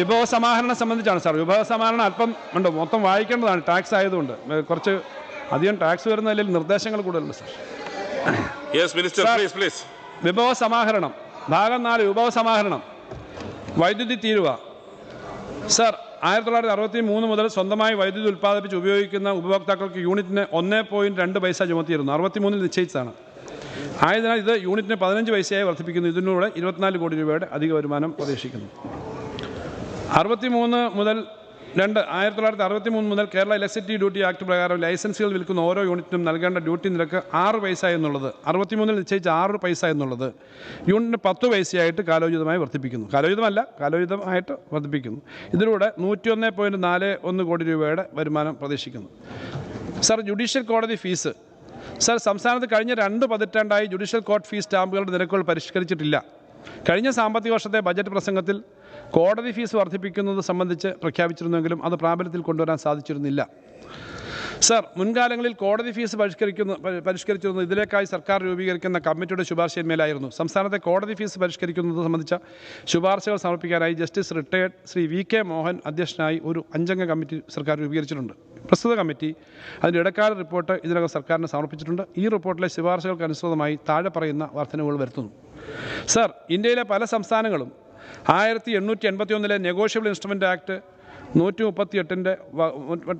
വിഭവ സമാഹരണം സംബന്ധിച്ചാണ് സാർ. വിഭവ സമാഹരണം അല്പം ഉണ്ട്, മൊത്തം വായിക്കേണ്ടതാണ് ടാക്സ് ആയതുകൊണ്ട്. കുറച്ച് അധികം ടാക്സ് വരുന്നതിൽ നിർദ്ദേശങ്ങൾ കൂടുതലുണ്ട് സാർ. വിഭവ സമാഹരണം ഭാഗം 4 വിഭവ സമാഹരണം. വൈദ്യുതി തീരുവ. സാർ, 1963 മുതൽ സ്വന്തമായി വൈദ്യുതി ഉൽപ്പാദിപ്പിച്ച് ഉപയോഗിക്കുന്ന ഉപഭോക്താക്കൾക്ക് യൂണിറ്റിന് 1.2 പൈസ ചുമത്തിയിരുന്നു. 63 നിശ്ചയിച്ചതാണ്. ആയതിനാൽ ഇത് യൂണിറ്റിന് 15 പൈസയായി വർദ്ധിപ്പിക്കുന്നു. ഇതിലൂടെ 24 കോടി രൂപയുടെ അധിക വരുമാനം പ്രതീക്ഷിക്കുന്നു. 1963 മുതൽ കേരള ഇലക്ട്രിസിറ്റി ഡ്യൂട്ടി ആക്ട് പ്രകാരം ലൈസൻസുകൾ വിൽക്കുന്ന ഓരോ യൂണിറ്റിനും നൽകേണ്ട ഡ്യൂട്ടി നിരക്ക് 6 പൈസ എന്നുള്ളത് 63 നിശ്ചയിച്ച 6 പൈസ എന്നുള്ളത് യൂണിറ്റിന് 10 പൈസയായിട്ട് കാലോചിതമായി വർദ്ധിപ്പിക്കുന്നു. കാലോചിതമായിട്ട് വർദ്ധിപ്പിക്കുന്നു. ഇതിലൂടെ 101.41 കോടി രൂപയുടെ വരുമാനം പ്രതീക്ഷിക്കുന്നു. സർ, ജുഡീഷ്യൽ കോടതി ഫീസ്. സർ, സംസ്ഥാനത്ത് കഴിഞ്ഞ 2 പതിറ്റാണ്ടായി ജുഡീഷ്യൽ കോർട്ട് ഫീസ് സ്റ്റാമ്പുകളുടെ നിരക്കുകൾ പരിഷ്കരിച്ചിട്ടില്ല. കഴിഞ്ഞ സാമ്പത്തിക വർഷത്തെ ബജറ്റ് പ്രസംഗത്തിൽ കോടതി ഫീസ് വർദ്ധിപ്പിക്കുന്നത് സംബന്ധിച്ച് പ്രഖ്യാപിച്ചിരുന്നെങ്കിലും അത് പ്രാബല്യത്തിൽ കൊണ്ടുവരാൻ സാധിച്ചിരുന്നില്ല. സർ, മുൻകാലങ്ങളിൽ കോടതി ഫീസ് പരിഷ്കരിച്ചിരുന്നത് ഇതിലേക്കായി സർക്കാർ രൂപീകരിക്കുന്ന കമ്മിറ്റിയുടെ ശുപാർശയിന്മേലായിരുന്നു. സംസ്ഥാനത്തെ കോടതി ഫീസ് പരിഷ്കരിക്കുന്നത് സംബന്ധിച്ച ശുപാർശകൾ സമർപ്പിക്കാനായി justice retired Shri VK Mohan അധ്യക്ഷനായി ഒരു 5 അംഗ കമ്മിറ്റി സർക്കാർ രൂപീകരിച്ചിട്ടുണ്ട്. പ്രസ്തുത കമ്മിറ്റി അതിൻ്റെ ഇടക്കാല റിപ്പോർട്ട് ഇതിനകം സർക്കാരിന് സമർപ്പിച്ചിട്ടുണ്ട്. ഈ റിപ്പോർട്ടിലെ ശുപാർശകൾക്ക് അനുസൃതമായി താഴെ പറയുന്ന വർധനവുകൾ വരുത്തുന്നു. സർ, ഇന്ത്യയിലെ പല സംസ്ഥാനങ്ങളും 1881 നെഗോഷ്യബിൾ ഇൻസ്ട്രുമെൻ്റ് ആക്ട് 138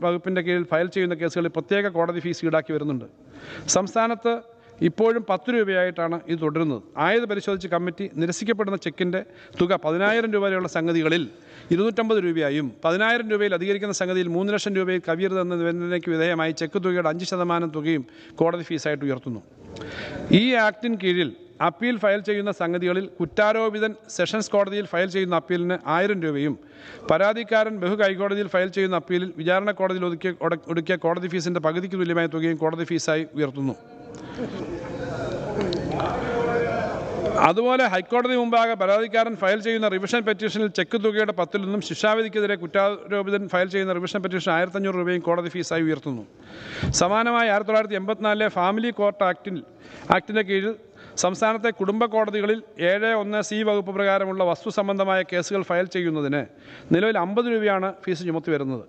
വകുപ്പിൻ്റെ കീഴിൽ ഫയൽ ചെയ്യുന്ന കേസുകളിൽ പ്രത്യേക കോടതി ഫീസ് ഈടാക്കി വരുന്നുണ്ട്. സംസ്ഥാനത്ത് ഇപ്പോഴും 10 രൂപയായിട്ടാണ് ഇത് തുടരുന്നത്. ആയത് പരിശോധിച്ച് കമ്മിറ്റി നിരസിക്കപ്പെടുന്ന ചെക്കിൻ്റെ തുക 10,000 രൂപ വരെയുള്ള സംഗതികളിൽ 250 രൂപയായും 10,000 രൂപയിൽ അധികരിക്കുന്ന സംഗതിയിൽ 3 ലക്ഷം രൂപയിൽ കവിയരുതെന്ന നിബന്ധനയ്ക്ക് വിധേയമായി ചെക്ക് തുകയുടെ 5% തുകയും കോടതി ഫീസായിട്ട് ഉയർത്തുന്നു. ഈ ആക്ടിന് കീഴിൽ അപ്പീൽ ഫയൽ ചെയ്യുന്ന സംഗതികളിൽ കുറ്റാരോപിതൻ സെഷൻസ് കോടതിയിൽ ഫയൽ ചെയ്യുന്ന അപ്പീലിന് 1000 രൂപയും പരാതിക്കാരൻ ബഹു ഹൈക്കോടതിയിൽ ഫയൽ ചെയ്യുന്ന അപ്പീലിൽ വിചാരണ കോടതിയിൽ ഒടുക്കിയ കോടതി ഫീസിൻ്റെ പകുതിക്ക് തുല്യമായ തുകയും കോടതി ഫീസായി ഉയർത്തുന്നു. അതുപോലെ ഹൈക്കോടതി മുമ്പാകെ പരാതിക്കാരൻ ഫയൽ ചെയ്യുന്ന റിവിഷൻ പെറ്റീഷനിൽ ചെക്ക് തുകയുടെ 10 നിന്നും ശിക്ഷാവിധിക്കെതിരെ കുറ്റാരോപിതൻ ഫയൽ ചെയ്യുന്ന റിവിഷൻ പെറ്റീഷൻ 1500 രൂപയും കോടതി ഫീസായി ഉയർത്തുന്നു. സമാനമായി 1984 ഫാമിലി കോർട്ട് ആക്ടിൻ്റെ കീഴിൽ സംസ്ഥാനത്തെ കുടുംബ കോടതികളിൽ 7(1)(c) വകുപ്പ് പ്രകാരമുള്ള വസ്തു സംബന്ധമായ കേസുകൾ ഫയൽ ചെയ്യുന്നതിന് നിലവിൽ 50 രൂപയാണ് ഫീസ് ചുമത്തി വരുന്നത്.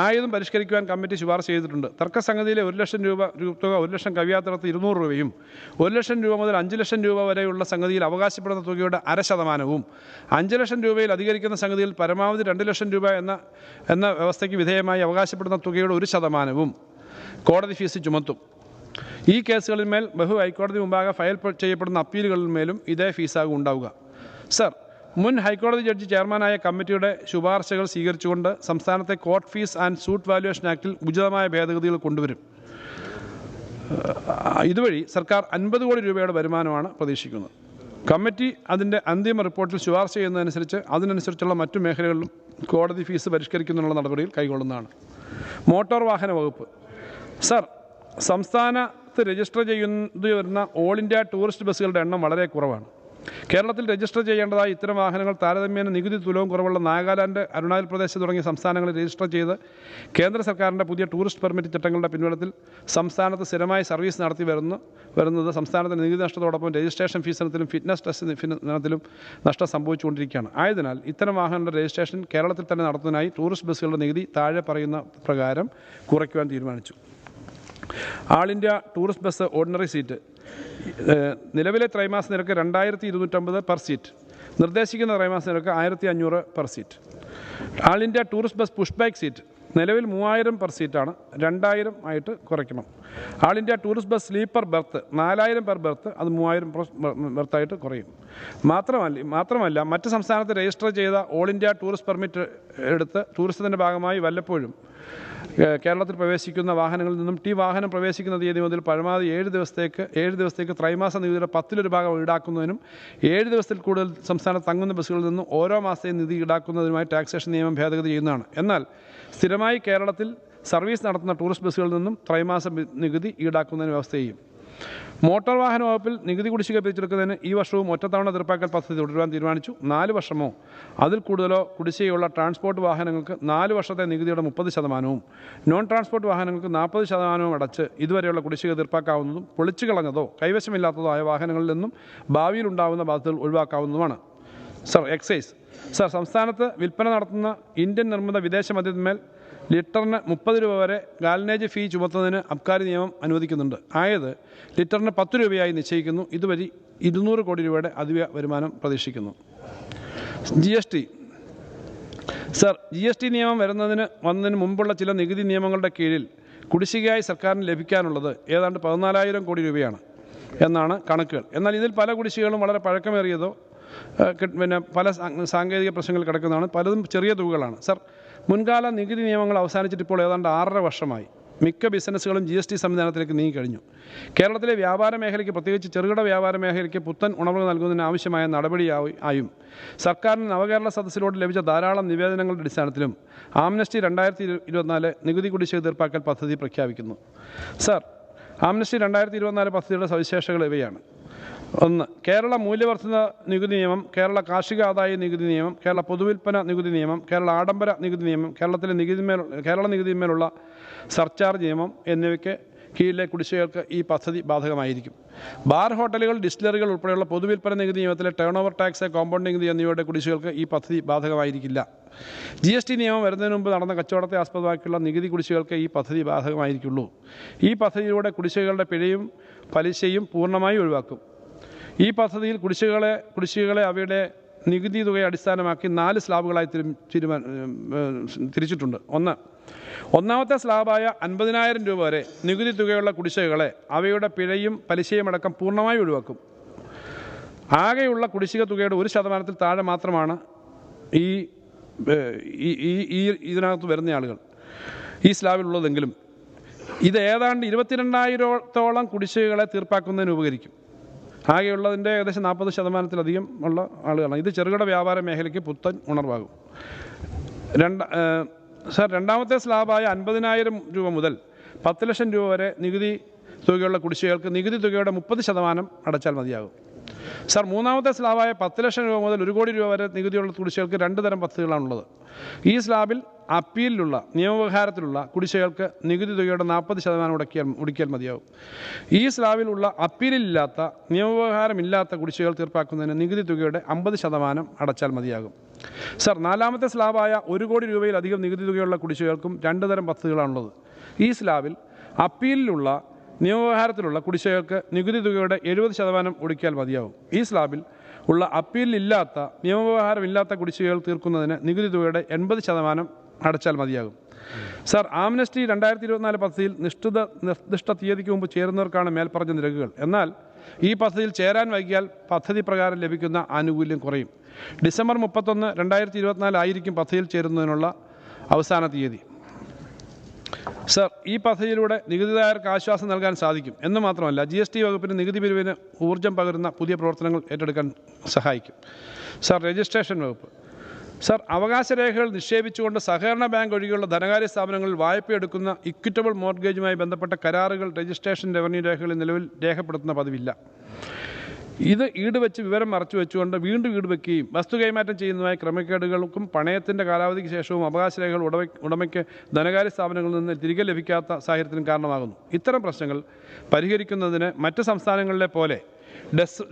ആയതും പരിഷ്കരിക്കുവാൻ കമ്മിറ്റി ശുപാർശ ചെയ്തിട്ടുണ്ട്. തർക്കസംഗതിയിലെ 1 ലക്ഷം രൂപ തുക 1 ലക്ഷം കവിയാത്തിടത്ത് 200 രൂപയും 1 ലക്ഷം രൂപ മുതൽ 5 ലക്ഷം രൂപ വരെയുള്ള സംഗതിയിൽ അവകാശപ്പെടുന്ന തുകയുടെ 0.5%, 5 ലക്ഷം രൂപയിൽ അധികരിക്കുന്ന സംഗതിയിൽ പരമാവധി 2 ലക്ഷം രൂപ എന്ന വ്യവസ്ഥയ്ക്ക് വിധേയമായി അവകാശപ്പെടുന്ന തുകയുടെ 1% കോടതി ഫീസ് ചുമത്തും. ഈ കേസുകളിന്മേൽ ബഹു ഹൈക്കോടതി മുമ്പാകെ ഫയൽ ചെയ്യപ്പെടുന്ന അപ്പീലുകളിന്മേലും ഇതേ ഫീസാകും ഉണ്ടാവുക. സർ, മുൻ ഹൈക്കോടതി ജഡ്ജി ചെയർമാനായ കമ്മിറ്റിയുടെ ശുപാർശകൾ സ്വീകരിച്ചുകൊണ്ട് സംസ്ഥാനത്തെ court fees and suit valuation ആക്ടിൽ ഉചിതമായ ഭേദഗതികൾ കൊണ്ടുവരും. ഇതുവഴി സർക്കാർ 50 കോടി രൂപയുടെ വരുമാനമാണ് പ്രതീക്ഷിക്കുന്നത്. കമ്മിറ്റി അതിൻ്റെ അന്തിമ റിപ്പോർട്ടിൽ ശുപാർശ അതിനനുസരിച്ചുള്ള മറ്റു മേഖലകളിലും കോടതി ഫീസ് പരിഷ്കരിക്കുന്നതിനുള്ള നടപടികൾ കൈക്കൊള്ളുന്നതാണ്. മോട്ടോർ വാഹന വകുപ്പ്. സർ, സംസ്ഥാനത്ത് രജിസ്റ്റർ വരുന്ന ഓൾ ഇന്ത്യ ടൂറിസ്റ്റ് ബസ്സുകളുടെ എണ്ണം വളരെ കുറവാണ്. കേരളത്തിൽ രജിസ്റ്റർ ചെയ്യേണ്ടതായി ഇത്തരം വാഹനങ്ങൾ താരതമ്യേന നികുതി തുലവും കുറവുള്ള നാഗാലാൻഡ്, അരുണാചൽ പ്രദേശ് തുടങ്ങിയ സംസ്ഥാനങ്ങളിൽ രജിസ്റ്റർ ചെയ്ത് കേന്ദ്ര സർക്കാരിൻ്റെ പുതിയ ടൂറിസ്റ്റ് പെർമിറ്റ് ചട്ടങ്ങളുടെ പിൻബലത്തിൽ സംസ്ഥാനത്ത് സ്ഥിരമായി സർവീസ് നടത്തി വരുന്നത് സംസ്ഥാനത്തിന് നികുതി നഷ്ടത്തോടൊപ്പം രജിസ്ട്രേഷൻ ഫീസിനത്തിലും ഫിറ്റ്നസ് ടെസ്റ്റ് ഇനത്തിലും നഷ്ടം സംഭവിച്ചുകൊണ്ടിരിക്കുകയാണ്. ആയതിനാൽ ഇത്തരം വാഹനങ്ങളുടെ രജിസ്ട്രേഷൻ കേരളത്തിൽ തന്നെ നടത്തുന്നതിനായി ടൂറിസ്റ്റ് ബസ്സുകളുടെ നികുതി താഴെ പറയുന്ന പ്രകാരം കുറയ്ക്കുവാൻ തീരുമാനിച്ചു. All India tourist bus ordinary seat നിലവിലെ ത്രൈമാസ നിരക്ക് 2250 പെർ സീറ്റ്, നിർദ്ദേശിക്കുന്ന ത്രൈമാസ നിരക്ക് 1500 per seat. All India tourist bus push back seat നിലവിൽ 3000 പെർ സീറ്റാണ്, 2000 ആയിട്ട് കുറയ്ക്കണം. All India tourist bus sleeper berth 4000 per berth, അത് 3000 ബെർത്തായിട്ട് കുറയും. മാത്രമല്ല മറ്റ് സംസ്ഥാനത്ത് രജിസ്റ്റർ ചെയ്ത ഓൾ ഇന്ത്യ ടൂറിസ്റ്റ് പെർമിറ്റ് എടുത്ത് ടൂറിസത്തിൻ്റെ ഭാഗമായി വല്ലപ്പോഴും കേരളത്തിൽ പ്രവേശിക്കുന്ന വാഹനങ്ങളിൽ നിന്നും വാഹനം പ്രവേശിക്കുന്ന തീയതി മുതൽ പരമാവധി 7 ദിവസത്തേക്ക് ത്രൈമാസ നികുതിയുടെ 10 ഭാഗം ഈടാക്കുന്നതിനും 7 ദിവസത്തിൽ കൂടുതൽ സംസ്ഥാനത്ത് തങ്ങുന്ന ബസ്സുകളിൽ നിന്നും ഓരോ മാസത്തെയും നികുതി ഈടാക്കുന്നതിനുമായി ടാക്സേഷൻ നിയമം ഭേദഗതി ചെയ്യുന്നതാണ്. എന്നാൽ സ്ഥിരമായി കേരളത്തിൽ സർവീസ് നടത്തുന്ന ടൂറിസ്റ്റ് ബസ്സുകളിൽ നിന്നും ത്രൈമാസ നികുതി ഈടാക്കുന്നതിന് വ്യവസ്ഥ ചെയ്യും. മോട്ടോർ വാഹന വകുപ്പിൽ നികുതി കുടിശ്ശിക പിരിച്ചെടുക്കുന്നതിന് ഈ വർഷവും ഒറ്റത്തവണ തീർപ്പാക്കൽ പദ്ധതി തുടരുവാൻ തീരുമാനിച്ചു. 4 വർഷമോ അതിൽ കൂടുതലോ കുടിശ്ശികയുള്ള ട്രാൻസ്പോർട്ട് വാഹനങ്ങൾക്ക് 4 വർഷത്തെ നികുതിയുടെ 30%, നോൺ ട്രാൻസ്പോർട്ട് വാഹനങ്ങൾക്ക് 40% അടച്ച് ഇതുവരെയുള്ള കുടിശ്ശിക തീർപ്പാക്കാവുന്നതും പൊളിച്ചു കളഞ്ഞതോ കൈവശമില്ലാത്തതോ ആയ വാഹനങ്ങളിൽ നിന്നും ഭാവിയിൽ ഉണ്ടാകുന്ന ബാധ്യതകൾ ഒഴിവാക്കാവുന്നതുമാണ്. Sir, excise. സർ, സംസ്ഥാനത്ത് വിൽപ്പന നടത്തുന്ന ഇന്ത്യൻ നിർമ്മിത വിദേശ മദ്യത്തിന്മേൽ ലിറ്ററിന് 30 രൂപ വരെ ഗാലനേജ് ഫീ ചുമത്തുന്നതിന് അബ്കാരി നിയമം അനുവദിക്കുന്നുണ്ട്. ആയത് ലിറ്ററിന് 10 രൂപയായി നിശ്ചയിക്കുന്നു. ഇതുവഴി 200 കോടി രൂപയുടെ അധിക വരുമാനം പ്രതീക്ഷിക്കുന്നു. GST. സർ, GST നിയമം വന്നതിന് മുമ്പുള്ള ചില നികുതി നിയമങ്ങളുടെ കീഴിൽ കുടിശ്ശികയായി സർക്കാരിന് ലഭിക്കാനുള്ളത് ഏതാണ്ട് 14,000 കോടി രൂപയാണ് എന്നാണ് കണക്കുകൾ. എന്നാൽ ഇതിൽ പല കുടിശ്ശികകളും വളരെ പഴക്കമേറിയതോ പല സാങ്കേതിക പ്രശ്നങ്ങൾ കിടക്കുന്നതാണ്. പലതും ചെറിയ തുകകളാണ്. സർ, മുൻകാല നികുതി നിയമങ്ങൾ അവസാനിച്ചിട്ട് ഇപ്പോൾ ഏതാണ്ട് 6.5 വർഷമായി. മിക്ക ബിസിനസ്സുകളും GST സംവിധാനത്തിലേക്ക് നീങ്ങിക്കഴിഞ്ഞു. കേരളത്തിലെ വ്യാപാര മേഖലയ്ക്ക്, പ്രത്യേകിച്ച് ചെറുകിട വ്യാപാര മേഖലയ്ക്ക് പുത്തൻ ഉണർവ് നൽകുന്നതിന് ആവശ്യമായ നടപടിയായും സർക്കാരിന് നവകേരള സദസ്സിലൂടെ ലഭിച്ച ധാരാളം നിവേദനങ്ങളുടെ അടിസ്ഥാനത്തിലും ആംനസ്റ്റി 2024 നികുതി കുടിശ്ശിക തീർപ്പാക്കൽ പദ്ധതി പ്രഖ്യാപിക്കുന്നു. സർ, ആംനസ്റ്റി 2024 പദ്ധതിയുടെ സവിശേഷതകൾ ഇവയാണ്. 1. കേരള മൂല്യവർദ്ധിത നികുതി നിയമം, കേരള കാർഷിക ആദായ നികുതി നിയമം, കേരള പൊതുവിൽപ്പന നികുതി നിയമം, കേരള ആഡംബര നികുതി നിയമം, കേരള നികുതിന്മേലുള്ള സർചാർജ് നിയമം എന്നിവയ്ക്ക് കീഴിലെ കുടിശ്ശികൾക്ക് ഈ പദ്ധതി ബാധകമായിരിക്കും. ബാർ, ഹോട്ടലുകൾ, ഡിസ്റ്റിലറികൾ ഉൾപ്പെടെയുള്ള പൊതുവിൽപ്പന നികുതി നിയമത്തിലെ ടേൺ ഓവർ ടാക്സ്, കോമ്പൗണ്ടിംഗ് നികുതി എന്നിവയുടെ കുടിശ്ശികൾക്ക് ഈ പദ്ധതി ബാധകമായിരിക്കില്ല. GST നിയമം വരുന്നതിന് മുമ്പ് നടന്ന കച്ചവടത്തെ ആസ്പദമാക്കിയുള്ള നികുതി കുടിശ്ശികൾക്ക് ഈ പദ്ധതി ബാധകമായിരിക്കുള്ളൂ. ഈ പദ്ധതിയിലൂടെ കുടിശ്ശികകളുടെ പിഴയും പലിശയും പൂർണ്ണമായി ഒഴിവാക്കും. ഈ പദ്ധതിയിൽ കുടിശ്ശികകളെ അവയുടെ നികുതി തുകയെ അടിസ്ഥാനമാക്കി 4 സ്ലാബുകളായി തിരിച്ചിട്ടുണ്ട്. ഒന്നാമത്തെ സ്ലാബായ 50,000 രൂപ വരെ നികുതി തുകയുള്ള കുടിശ്ശികകളെ അവയുടെ പിഴയും പലിശയും അടക്കം പൂർണ്ണമായി ഒഴിവാക്കും. ആകെയുള്ള കുടിശ്ശിക തുകയുടെ 1% താഴെ മാത്രമാണ് ഇതിനകത്ത് വരുന്ന ആളുകൾ ഈ സ്ലാബിലുള്ളതെങ്കിലും ഇത് ഏതാണ്ട് 22,000-ഓളം കുടിശ്ശികകളെ തീർപ്പാക്കുന്നതിന് ഉപകരിക്കും. ആകെയുള്ളതിൻ്റെ ഏകദേശം 40%-ലധികം ഉള്ള ആളുകളാണ്. ഇത് ചെറുകിട വ്യാപാര മേഖലയ്ക്ക് പുത്തൻ ഉണർവാകും. സർ, രണ്ടാമത്തെ സ്ലാബായ 50,000 രൂപ മുതൽ 10 ലക്ഷം രൂപ വരെ നികുതി തുകയുള്ള കുടിശ്ശികൾക്ക് നികുതി തുകയുടെ 30% അടച്ചാൽ മതിയാകും. സർ, മൂന്നാമത്തെ സ്ലാബായ 10 ലക്ഷം രൂപ മുതൽ 1 കോടി രൂപ വരെ നികുതിയുള്ള കുടിശ്ശികൾക്ക് 2 തരം പദ്ധതികളാണുള്ളത്. ഈ സ്ലാബിൽ അപ്പീലിലുള്ള നിയമവ്യവഹാരത്തിലുള്ള കുടിശ്ശികൾക്ക് നികുതി തുകയുടെ 40% ഒടുക്കിയാൽ മതിയാകും. ഈ സ്ലാബിലുള്ള അപ്പീലില്ലാത്ത നിയമവ്യവഹാരമില്ലാത്ത കുടിശ്ശികൾ തീർപ്പാക്കുന്നതിന് നികുതി തുകയുടെ 50% അടച്ചാൽ മതിയാകും. സർ, നാലാമത്തെ സ്ലാബായ 1 കോടി രൂപയിലധികം നികുതി തുകയുള്ള കുടിശ്ശികൾക്കും 2 തരം പദ്ധതികളാണുള്ളത്. ഈ സ്ലാബിൽ അപ്പീലിലുള്ള നിയമവ്യവഹാരത്തിലുള്ള കുടിശ്ശികൾക്ക് നികുതി തുകയുടെ 70% ഒടുക്കിയാൽ മതിയാകും. ഈ സ്ലാബിൽ ഉള്ള അപ്പീലില്ലാത്ത നിയമവ്യവഹാരമില്ലാത്ത കുടിശ്ശികകൾ തീർക്കുന്നതിന് നികുതി തുകയുടെ 80% അടച്ചാൽ മതിയാകും. സർ, ആംനസ്റ്റി 2024 പദ്ധതിയിൽ നിർദ്ദിഷ്ട തീയതിക്ക് മുമ്പ് ചേരുന്നവർക്കാണ് മേൽപ്പറഞ്ഞ നിരക്കുകൾ. എന്നാൽ ഈ പദ്ധതിയിൽ ചേരാൻ വൈകിയാൽ പദ്ധതി പ്രകാരം ലഭിക്കുന്ന ആനുകൂല്യം കുറയും. ഡിസംബർ 31, 2024 ആയിരിക്കും പദ്ധതിയിൽ ചേരുന്നതിനുള്ള അവസാന തീയതി. സർ, ഈ പദ്ധതിയിലൂടെ നികുതിദായകർക്ക് ആശ്വാസം നൽകാൻ സാധിക്കും എന്ന് മാത്രമല്ല GST വകുപ്പിന് നികുതി പിരിവിന് ഊർജ്ജം പകരുന്ന പുതിയ പ്രവർത്തനങ്ങൾ ഏറ്റെടുക്കാൻ സഹായിക്കും. സർ, രജിസ്ട്രേഷൻ വകുപ്പ്. സർ, അവകാശരേഖകൾ നിക്ഷേപിച്ചുകൊണ്ട് സഹകരണ ബാങ്ക് ഒഴികെയുള്ള ധനകാര്യ സ്ഥാപനങ്ങളിൽ വായ്പയെടുക്കുന്ന ഇക്വിറ്റബിൾ മോർഗേജുമായി ബന്ധപ്പെട്ട കരാറുകൾ രജിസ്ട്രേഷൻ റവന്യൂ രേഖകളിൽ നിലവിൽ രേഖപ്പെടുത്തുന്ന പതിവില്ല. ഇത് ഈടുവെച്ച് വിവരം മറച്ചു വെച്ചുകൊണ്ട് വീണ്ടും ഈടുവെക്കുകയും വസ്തു കൈമാറ്റം ചെയ്യുന്നതുമായ ക്രമക്കേടുകൾക്കും പണയത്തിൻ്റെ കാലാവധിക്ക് ശേഷവും അവകാശരേഖകൾ ഉടമയ്ക്ക് ധനകാര്യ സ്ഥാപനങ്ങളിൽ നിന്ന് തിരികെ ലഭിക്കാത്ത സാഹചര്യത്തിനും കാരണമാകുന്നു. ഇത്തരം പ്രശ്നങ്ങൾ പരിഹരിക്കുന്നതിന് മറ്റ് സംസ്ഥാനങ്ങളിലെ പോലെ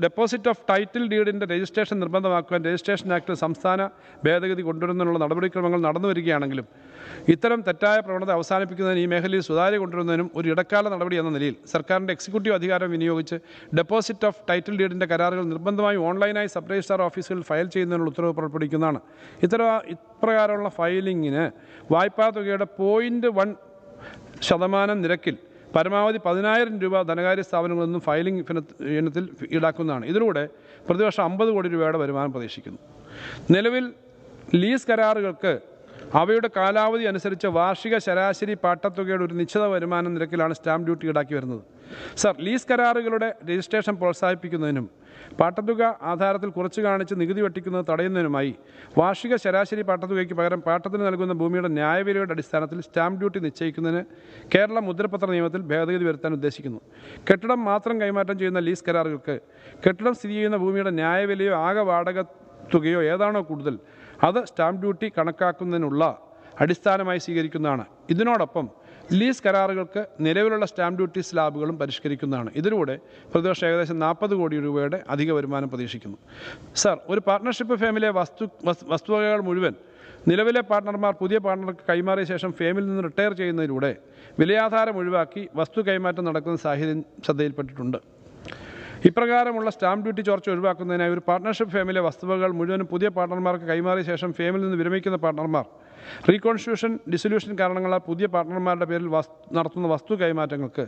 ഡെപ്പോസിറ്റ് ഓഫ് ടൈറ്റിൽ ഡീഡിൻ്റെ രജിസ്ട്രേഷൻ നിർബന്ധമാക്കുവാൻ രജിസ്ട്രേഷൻ ആക്ട് സംസ്ഥാന ഭേദഗതി കൊണ്ടുവരുന്നതിനുള്ള നടപടിക്രമങ്ങൾ നടന്നു വരികയാണെങ്കിലും ഇത്തരം തെറ്റായ പ്രവണത അവസാനിപ്പിക്കുന്നതിന് ഈ മേഖലയിൽ സുതാര്യ കൊണ്ടുവരുന്നതിനും ഒരു ഇടക്കാല നടപടി എന്ന നിലയിൽ സർക്കാരിൻ്റെ എക്സിക്യൂട്ടീവ് അധികാരം വിനിയോഗിച്ച് ഡെപ്പോസിറ്റ് ഓഫ് ടൈറ്റിൽ ഡീഡിൻ്റെ കരാറുകൾ നിർബന്ധമായും ഓൺലൈനായി സബ് രജിസ്ട്രാർ ഓഫീസുകളിൽ ഫയൽ ചെയ്യുന്നതിനുള്ള ഉത്തരവ് പുറപ്പെടുവിക്കുന്നതാണ്. ഇപ്രകാരമുള്ള ഫയലിങ്ങിന് വായ്പാ തുകയുടെ 0.1% നിരക്കിൽ പരമാവധി 10,000 രൂപ ധനകാര്യ സ്ഥാപനങ്ങളിൽ നിന്നും ഫയലിംഗ് ഇനത്തിൽ ഈടാക്കുന്നതാണ്. ഇതിലൂടെ പ്രതിവർഷം 50 കോടി രൂപയുടെ വരുമാനം പ്രതീക്ഷിക്കുന്നു. നിലവിൽ ലീസ് കരാറുകൾക്ക് അവയുടെ കാലാവധി അനുസരിച്ച് വാർഷിക ശരാശരി പാട്ടത്തുകയുടെ ഒരു നിശ്ചിത വരുമാന നിരക്കിലാണ് സ്റ്റാമ്പ് ഡ്യൂട്ടി ഈടാക്കി വരുന്നത്. സർ, ലീസ് കരാറുകളുടെ രജിസ്ട്രേഷൻ പ്രോത്സാഹിപ്പിക്കുന്നതിനും പാട്ടത്തുക ആധാരത്തിൽ കുറച്ച് കാണിച്ച് നികുതി വെട്ടിക്കുന്നത് തടയുന്നതിനുമായി വാർഷിക ശരാശരി പാട്ടത്തുകയ്ക്ക് പകരം പാട്ടത്തിന് നൽകുന്ന ഭൂമിയുടെ ന്യായവിലയുടെ അടിസ്ഥാനത്തിൽ സ്റ്റാമ്പ് ഡ്യൂട്ടി നിശ്ചയിക്കുന്നതിന് കേരള മുദ്രപത്ര നിയമത്തിൽ ഭേദഗതി വരുത്താൻ ഉദ്ദേശിക്കുന്നു. കെട്ടിടം മാത്രം കൈമാറ്റം ചെയ്യുന്ന ലീസ് കരാറുകൾക്ക് കെട്ടിടം സ്ഥിതി ചെയ്യുന്ന ഭൂമിയുടെ ന്യായവിലയോ ആകെ വാടക തുകയോ ഏതാണോ കൂടുതൽ അത് സ്റ്റാമ്പ് ഡ്യൂട്ടി കണക്കാക്കുന്നതിനുള്ള അടിസ്ഥാനമായി സ്വീകരിക്കുന്നതാണ്. ഇതിനോടൊപ്പം ലീസ് കരാറുകൾക്ക് നിലവിലുള്ള സ്റ്റാമ്പ് ഡ്യൂട്ടി സ്ലാബുകളും പരിഷ്കരിക്കുന്നതാണ്. ഇതിലൂടെ പ്രതിവർഷം ഏകദേശം 40 കോടി രൂപയുടെ അധിക വരുമാനം പ്രതീക്ഷിക്കുന്നു. സർ, ഒരു പാർട്ട്ണർഷിപ്പ് ഫേമിലെ വസ്തുവകകൾ മുഴുവൻ നിലവിലെ പാർട്ട്ണർമാർ പുതിയ പാർട്ട്ണർക്ക് കൈമാറിയ ശേഷം ഫേമിൽ നിന്ന് റിട്ടയർ ചെയ്യുന്നതിലൂടെ വിലയാധാരം ഒഴിവാക്കി വസ്തു കൈമാറ്റം നടക്കുന്ന സാഹചര്യം ശ്രദ്ധയിൽപ്പെട്ടിട്ടുണ്ട്. ഇപ്രകാരമുള്ള സ്റ്റാമ്പ് ഡ്യൂട്ടി ചോർച്ച ഒഴിവാക്കുന്നതിനായി ഒരു പാർട്ട്ണർഷിപ്പ് ഫേമിലെ വസ്തുവകകൾ മുഴുവനും പുതിയ പാർട്ട്ണർമാർക്ക് കൈമാറിയ ശേഷം ഫേമിൽ നിന്ന് വിരമിക്കുന്ന പാർട്ട്ണർമാർ റീകോൺസ്റ്റിറ്റ്യൂഷൻ, ഡിസൊല്യൂഷൻ കാരണങ്ങളാൽ പുതിയ പാർട്ട്ണർമാരുടെ പേരിൽ നടത്തുന്ന വസ്തു കൈമാറ്റങ്ങൾക്ക്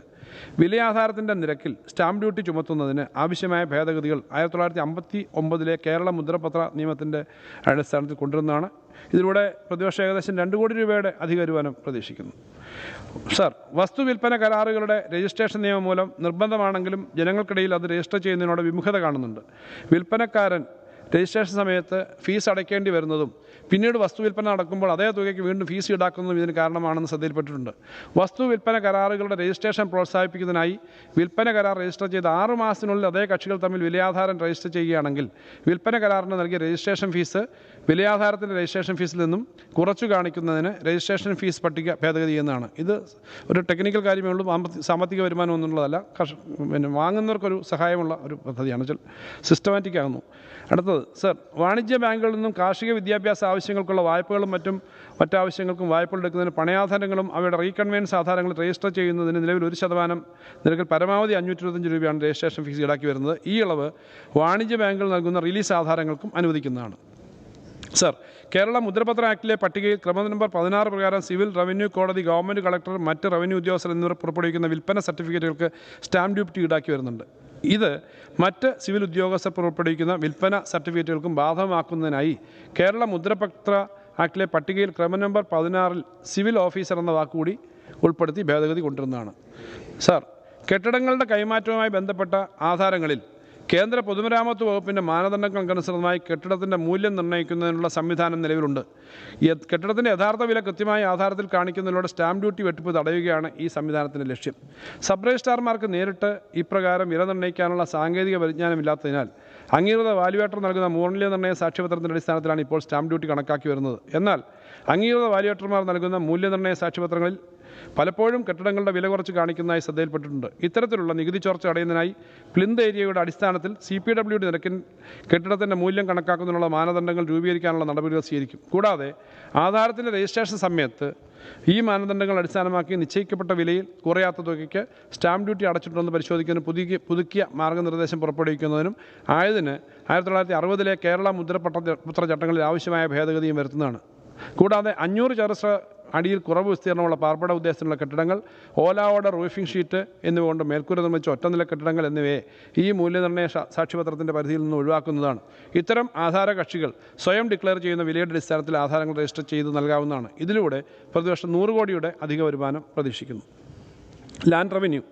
വിലയാധാരത്തിൻ്റെ നിരക്കിൽ സ്റ്റാമ്പ് ഡ്യൂട്ടി ചുമത്തുന്നതിന് ആവശ്യമായ ഭേദഗതികൾ 1959 കേരള മുദ്രപത്ര നിയമത്തിൻ്റെ അടിസ്ഥാനത്തിൽ കൊണ്ടുവരുന്നതാണ്. ഇതിലൂടെ പ്രതിവർഷം ഏകദേശം 2 കോടി രൂപയുടെ അധിക വരുമാനം പ്രതീക്ഷിക്കുന്നു. സർ, വസ്തു വിൽപ്പന കരാറുകളുടെ രജിസ്ട്രേഷൻ നിയമം മൂലം നിർബന്ധമാണെങ്കിലും ജനങ്ങൾക്കിടയിൽ അത് രജിസ്റ്റർ ചെയ്യുന്നതിനോട് വിമുഖത കാണുന്നുണ്ട്. വിൽപ്പനക്കാരൻ രജിസ്ട്രേഷൻ സമയത്ത് ഫീസ് അടയ്ക്കേണ്ടി വരുന്നതും പിന്നീട് വസ്തു വിൽപ്പന നടക്കുമ്പോൾ അതേ തുകയ്ക്ക് വീണ്ടും ഫീസ് ഈടാക്കുന്നതും ഇതിന് കാരണമാണെന്ന് ശ്രദ്ധയിൽപ്പെട്ടിട്ടുണ്ട്. വസ്തു വിൽപ്പന കരാറുകളുടെ രജിസ്ട്രേഷൻ പ്രോത്സാഹിപ്പിക്കുന്നതിനായി വിൽപ്പന കരാർ രജിസ്റ്റർ ചെയ്ത് 6 മാസത്തിനുള്ളിൽ അതേ കക്ഷികൾ തമ്മിൽ വിലയാധാരം രജിസ്റ്റർ ചെയ്യുകയാണെങ്കിൽ വിൽപ്പന കരാറിന് നൽകിയ രജിസ്ട്രേഷൻ ഫീസ് വിലയാധാരത്തിൻ്റെ രജിസ്ട്രേഷൻ ഫീസിൽ നിന്നും കുറച്ചു കാണിക്കുന്നതിന് രജിസ്ട്രേഷൻ ഫീസ് പട്ടിക ഭേദഗതി ചെയ്യുന്നതാണ്. ഇത് ഒരു ടെക്നിക്കൽ കാര്യമേ ഉള്ളൂ, സാമ്പത്തിക വരുമാനം എന്നുള്ളതല്ല. വാങ്ങുന്നവർക്കൊരു സഹായമുള്ള ഒരു പദ്ധതിയാണ്, വെച്ചാൽ സിസ്റ്റമാറ്റിക് ആകുന്നു. അടുത്തത്, സർ, വാണിജ്യ ബാങ്കുകളിൽ നിന്നും കാർഷിക വിദ്യാഭ്യാസ ആവശ്യങ്ങൾക്കുള്ള വായ്പകളും മറ്റാവശ്യങ്ങൾക്കും വായ്പകൾ എടുക്കുന്നതിന് പണയാധാരങ്ങളും അവയുടെ റീകൺവെയൻസ് ആധാരങ്ങൾ രജിസ്റ്റർ ചെയ്യുന്നതിന് നിലവിൽ 1% നിരക്കിൽ പരമാവധി 525 രൂപയാണ് രജിസ്ട്രേഷൻ ഫീസ് ഈടാക്കി വരുന്നത്. ഈ ഇളവ് വാണിജ്യ ബാങ്കുകൾ നൽകുന്ന റിലീസ് ആധാരങ്ങൾക്കും അനുവദിക്കുന്നതാണ്. സർ, കേരള മുദ്രപത്ര ആക്ടിലെ പട്ടികയിൽ ക്രമ നമ്പർ 16 പ്രകാരം സിവിൽ, റവന്യൂ കോടതി, ഗവൺമെൻറ് കളക്ടർ, മറ്റ് റവന്യൂ ഉദ്യോഗസ്ഥർ എന്നിവർ പുറപ്പെടുവിക്കുന്ന വിൽപ്പന സർട്ടിഫിക്കറ്റുകൾക്ക് സ്റ്റാമ്പ് ഡ്യൂട്ടി ഈടാക്കി വരുന്നുണ്ട്. ഇത് മറ്റ് സിവിൽ ഉദ്യോഗസ്ഥർ പുറപ്പെടുവിക്കുന്ന വിൽപ്പന സർട്ടിഫിക്കറ്റുകൾക്കും ബാധകമാക്കുന്നതിനായി കേരള മുദ്രപത്ര ആക്ടിലെ പട്ടികയിൽ ക്രമ നമ്പർ 16 സിവിൽ ഓഫീസർ എന്ന വാക്കുകൂടി ഉൾപ്പെടുത്തി ഭേദഗതി കൊണ്ടുവരുന്നതാണ്. സർ, കെട്ടിടങ്ങളുടെ കൈമാറ്റവുമായി ബന്ധപ്പെട്ട ആധാരങ്ങളിൽ കേന്ദ്ര പൊതുമരാമത്ത് വകുപ്പിൻ്റെ മാനദണ്ഡങ്ങൾക്കനുസൃതമായി കെട്ടിടത്തിൻ്റെ മൂല്യം നിർണ്ണയിക്കുന്നതിനുള്ള സംവിധാനം നിലവിലുണ്ട്. കെട്ടിടത്തിൻ്റെ യഥാർത്ഥ വില കൃത്യമായി ആധാരത്തിൽ കാണിക്കുന്നതിലൂടെ സ്റ്റാമ്പ് ഡ്യൂട്ടി വെട്ടിപ്പ് തടയുകയാണ് ഈ സംവിധാനത്തിൻ്റെ ലക്ഷ്യം. സബ് രജിസ്ട്രാർമാർക്ക് നേരിട്ട് ഇപ്രകാരം വില നിർണ്ണയിക്കാനുള്ള സാങ്കേതിക പരിജ്ഞാനമില്ലാത്തതിനാൽ അംഗീകൃത വാല്യുവേറ്റർ നൽകുന്ന മൂല്യനിർണ്ണയ സാക്ഷ്യപത്രത്തിൻ്റെ അടിസ്ഥാനത്തിലാണ് ഇപ്പോൾ സ്റ്റാമ്പ് ഡ്യൂട്ടി കണക്കാക്കി വരുന്നത്. എന്നാൽ അംഗീകൃത വാല്യുവേറ്റർമാർ നൽകുന്ന മൂല്യനിർണ്ണയ സാക്ഷ്യപത്രങ്ങളിൽ പലപ്പോഴും കെട്ടിടങ്ങളുടെ വില കുറച്ച് കാണിക്കുന്നതായി ശ്രദ്ധയിൽപ്പെട്ടിട്ടുണ്ട്. ഇത്തരത്തിലുള്ള നികുതി ചോർച്ച തടയുന്നതിനായി പ്ലിന്ത് ഏരിയയുടെ അടിസ്ഥാനത്തിൽ CPWD നിരക്കിൽ കെട്ടിടത്തിൻ്റെ മൂല്യം കണക്കാക്കുന്നതിനുള്ള മാനദണ്ഡങ്ങൾ രൂപീകരിക്കാനുള്ള നടപടികൾ സ്വീകരിക്കും. കൂടാതെ ആധാരത്തിൻ്റെ രജിസ്ട്രേഷൻ സമയത്ത് ഈ മാനദണ്ഡങ്ങൾ അടിസ്ഥാനമാക്കി നിശ്ചയിക്കപ്പെട്ട വിലയിൽ കുറയാത്ത തുകയ്ക്ക് സ്റ്റാമ്പ് ഡ്യൂട്ടി അടച്ചിട്ടുണ്ടെന്ന് പരിശോധിക്കുന്നതിന് പുതുക്കിയ മാർഗ്ഗനിർദ്ദേശം പുറപ്പെടുവിക്കുന്നതിനും ആയതിന് 1960 കേരള മുദ്രപത്ര ചട്ടങ്ങളിൽ ആവശ്യമായ ഭേദഗതിയും വരുത്തുന്നതാണ്. കൂടാതെ 500 ചതുരശ്ര അടിയിൽ കുറവ് വിസ്തീർണമുള്ള പാർപ്പിട ഉദ്ദേശത്തിനുള്ള കെട്ടിടങ്ങൾ, ഓല ഓർഡർ, റൂഫിംഗ് ഷീറ്റ് എന്നിവ കൊണ്ട് മേൽക്കൂര നിർമ്മിച്ച ഒറ്റനില കെട്ടിടങ്ങൾ എന്നിവയെ ഈ മൂല്യനിർണ്ണയ സാക്ഷ്യപത്രത്തിൻ്റെ പരിധിയിൽ നിന്ന് ഒഴിവാക്കുന്നതാണ്. ഇത്തരം ആധാര കക്ഷികൾ സ്വയം ഡിക്ലെയർ ചെയ്യുന്ന വിലയുടെ അടിസ്ഥാനത്തിൽ ആധാരങ്ങൾ രജിസ്റ്റർ ചെയ്ത് നൽകാവുന്നതാണ്. ഇതിലൂടെ പ്രതിവർഷം 100 കോടിയുടെ അധിക വരുമാനം പ്രതീക്ഷിക്കുന്നു. Land revenue.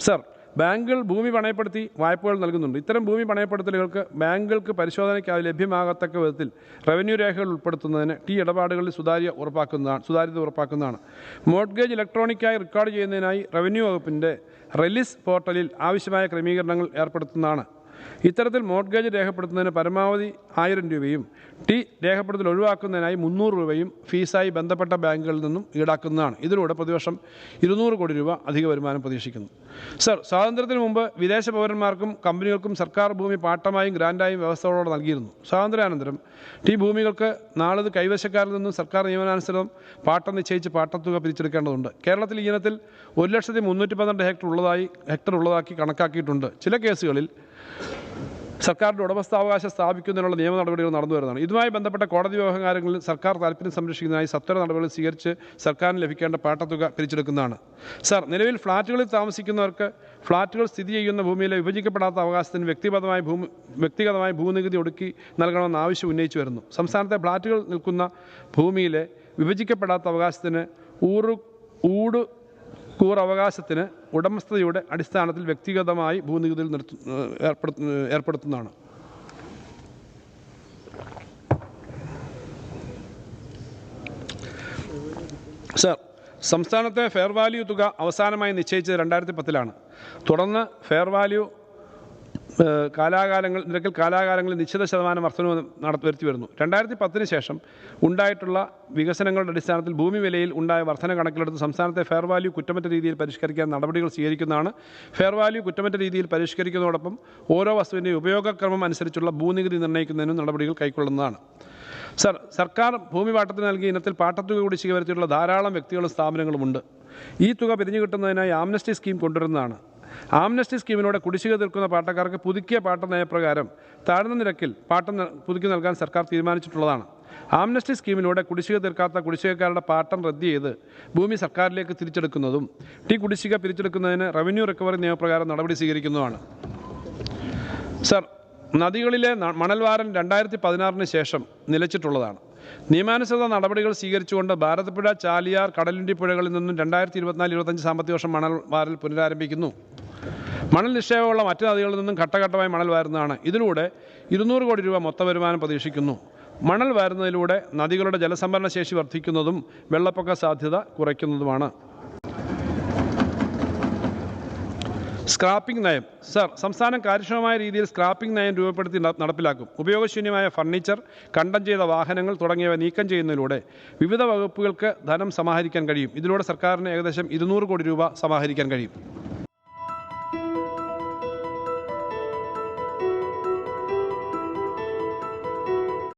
സർ, ബാങ്കുകൾ ഭൂമി പണയപ്പെടുത്തി വായ്പകൾ നൽകുന്നുണ്ട്. ഇത്തരം ഭൂമി പണയപ്പെടുത്തലുകൾക്ക് ബാങ്കുകൾക്ക് പരിശോധനയ്ക്ക് ലഭ്യമാകത്തക്ക വിധത്തിൽ റവന്യൂ രേഖകൾ ഉൾപ്പെടുത്തുന്നതിന് ഇടപാടുകളിൽ സുതാര്യത ഉറപ്പാക്കുന്നതാണ്. മോർട്ട്ഗേജ് ഇലക്ട്രോണിക്കായി റെക്കോർഡ് ചെയ്യുന്നതിനായി റവന്യൂ വകുപ്പിൻ്റെ റിലീസ് പോർട്ടലിൽ ആവശ്യമായ ക്രമീകരണങ്ങൾ ഏർപ്പെടുത്തുന്നതാണ്. ഇത്തരത്തിൽ മോർട്ട്ഗേജ് രേഖപ്പെടുത്തുന്നതിന് പരമാവധി 1000 രൂപയും രേഖപ്പെടുത്തൽ ഒഴിവാക്കുന്നതിനായി 300 രൂപയും ഫീസായി ബന്ധപ്പെട്ട ബാങ്കുകളിൽ നിന്നും ഈടാക്കുന്നതാണ്. ഇതിലൂടെ പ്രതിവർഷം 200 കോടി രൂപ അധിക വരുമാനം പ്രതീക്ഷിക്കുന്നു. സർ, സ്വാതന്ത്ര്യത്തിന് മുമ്പ് വിദേശ പൗരന്മാർക്കും കമ്പനികൾക്കും സർക്കാർ ഭൂമി പാട്ടമായും ഗ്രാൻഡായും വ്യവസ്ഥകളോടെ നൽകിയിരുന്നു. സ്വാതന്ത്ര്യാനന്തരം ഭൂമികൾക്ക് നാളത് കൈവശക്കാരിൽ നിന്നും സർക്കാർ നിയമനാനുസൃതം പാട്ടം നിശ്ചയിച്ച് പാട്ടത്തുക പിരിച്ചെടുക്കേണ്ടതുണ്ട്. കേരളത്തിൽ ഈ ഇനത്തിൽ 1,312 ഹെക്ടർ ഉള്ളതാക്കി കണക്കാക്കിയിട്ടുണ്ട്. ചില കേസുകളിൽ സർക്കാരിൻ്റെ ഉടമസ്ഥാവകാശം സ്ഥാപിക്കുന്നതിനുള്ള നിയമ നടപടികൾ നടന്നു വരുന്നതാണ്. ഇതുമായി ബന്ധപ്പെട്ട കോടതി വ്യവഹാരങ്ങളിൽ സർക്കാർ താൽപ്പര്യം സംരക്ഷിക്കുന്നതിനായി സത്വര നടപടികൾ സ്വീകരിച്ച് സർക്കാരിന് ലഭിക്കേണ്ട പാട്ടത്തുക പിരിച്ചെടുക്കുന്നതാണ്. സർ, നിലവിൽ ഫ്ളാറ്റുകളിൽ താമസിക്കുന്നവർക്ക് ഫ്ളാറ്റുകൾ സ്ഥിതി ചെയ്യുന്ന ഭൂമിയിലെ വിഭജിക്കപ്പെടാത്ത അവകാശത്തിന് വ്യക്തിഗതമായി ഭൂനികുതി ഒടുക്കി നൽകണമെന്ന ആവശ്യം ഉന്നയിച്ചു വരുന്നു. സംസ്ഥാനത്തെ ഫ്ളാറ്റുകൾ നിൽക്കുന്ന ഭൂമിയിലെ വിഭജിക്കപ്പെടാത്ത അവകാശത്തിന് അവകാശത്തിന് ഉടമസ്ഥതയുടെ അടിസ്ഥാനത്തിൽ വ്യക്തിഗതമായി ഭൂനികുതിയിൽ ഏർപ്പെടുത്തുന്നതാണ്. സർ, സംസ്ഥാനത്തെ ഫെയർ വാല്യൂ തുക അവസാനമായി നിശ്ചയിച്ചത് 2010 തുടർന്ന് ഫെയർ വാല്യൂ നിരക്കിൽ കാലാകാലങ്ങളിൽ നിശ്ചിത ശതമാനം വർധനവ് വരുത്തി വരുന്നു. 2010 ശേഷം ഉണ്ടായിട്ടുള്ള വികസനങ്ങളുടെ അടിസ്ഥാനത്തിൽ ഭൂമി വിലയിൽ ഉണ്ടായ വർധന കണക്കിലെടുത്ത് സംസ്ഥാനത്തെ ഫെയർ വാല്യൂ കുറ്റമറ്റ രീതിയിൽ പരിഷ്കരിക്കാൻ നടപടികൾ സ്വീകരിക്കുന്നതാണ്. ഫെയർ വാല്യൂ കുറ്റമറ്റ രീതിയിൽ പരിഷ്കരിക്കുന്നതോടൊപ്പം ഓരോ വസ്തുവിൻ്റെയും ഉപയോഗക്രമം അനുസരിച്ചുള്ള ഭൂനികുതി നിർണ്ണയിക്കുന്നതിനും നടപടികൾ കൈക്കൊള്ളുന്നതാണ്. സർക്കാർ ഭൂമി പാട്ടത്തിന് നൽകിയ ഇനത്തിൽ പാട്ടത്തുക കുടിശ്ശിക വരുത്തിയിട്ടുള്ള ധാരാളം വ്യക്തികളും സ്ഥാപനങ്ങളുമുണ്ട്. ഈ തുക പിരിഞ്ഞു കിട്ടുന്നതിനായി ആംനസ്റ്റി സ്കീം കൊണ്ടുവരുന്നതാണ്. ആംനസ്റ്റി സ്കീമിലൂടെ കുടിശ്ശിക തീർക്കുന്ന പാട്ടക്കാർക്ക് പുതുക്കിയ പാട്ട നയപ്രകാരം താഴ്ന്ന നിരക്കിൽ പാട്ടം പുതുക്കി നൽകാൻ സർക്കാർ തീരുമാനിച്ചിട്ടുള്ളതാണ്. ആംനസ്റ്റി സ്കീമിലൂടെ കുടിശ്ശിക തീർക്കാത്ത കുടിശ്ശികക്കാരുടെ പാട്ടം റദ്ദ് ചെയ്ത് ഭൂമി സർക്കാരിലേക്ക് തിരിച്ചെടുക്കുന്നതും കുടിശ്ശിക പിരിച്ചെടുക്കുന്നതിന് റവന്യൂ റിക്കവറി നിയമപ്രകാരം നടപടി സ്വീകരിക്കുന്നതുമാണ്. നദികളിലെ മണൽവാരൽ 2016 ശേഷം നിലച്ചിട്ടുള്ളതാണ്. നിയമാനുസൃത നടപടികൾ സ്വീകരിച്ചുകൊണ്ട് ഭാരതപ്പുഴ, ചാലിയാർ, കടലുണ്ടി പുഴകളിൽ നിന്നും 2024-25 സാമ്പത്തിക വർഷം മണൽ വാരൽ പുനരാരംഭിക്കുന്നു. മണൽ നിക്ഷേപമുള്ള മറ്റ് നദികളിൽ നിന്നും ഘട്ടഘട്ടമായി മണൽ വാരുന്നതാണ്. ഇതിലൂടെ 200 കോടി രൂപ മൊത്ത വരുമാനം പ്രതീക്ഷിക്കുന്നു. മണൽ വാരുന്നതിലൂടെ നദികളുടെ ജലസംഭരണ ശേഷി വർദ്ധിക്കുന്നതും വെള്ളപ്പൊക്ക സാധ്യത കുറയ്ക്കുന്നതുമാണ്. സ്ക്രാപ്പിംഗ് നയം. സംസ്ഥാനം കാര്യക്ഷമമായ രീതിയിൽ സ്ക്രാപ്പിംഗ് നയം രൂപപ്പെടുത്തി നടപ്പിലാക്കും. ഉപയോഗശൂന്യമായ ഫർണിച്ചർ, കണ്ടം ചെയ്ത വാഹനങ്ങൾ തുടങ്ങിയവ നീക്കം ചെയ്യുന്നതിലൂടെ വിവിധ വകുപ്പുകൾക്ക് ധനം സമാഹരിക്കാൻ കഴിയും. ഇതിലൂടെ സർക്കാരിന് ഏകദേശം 200 കോടി രൂപ സമാഹരിക്കാൻ കഴിയും.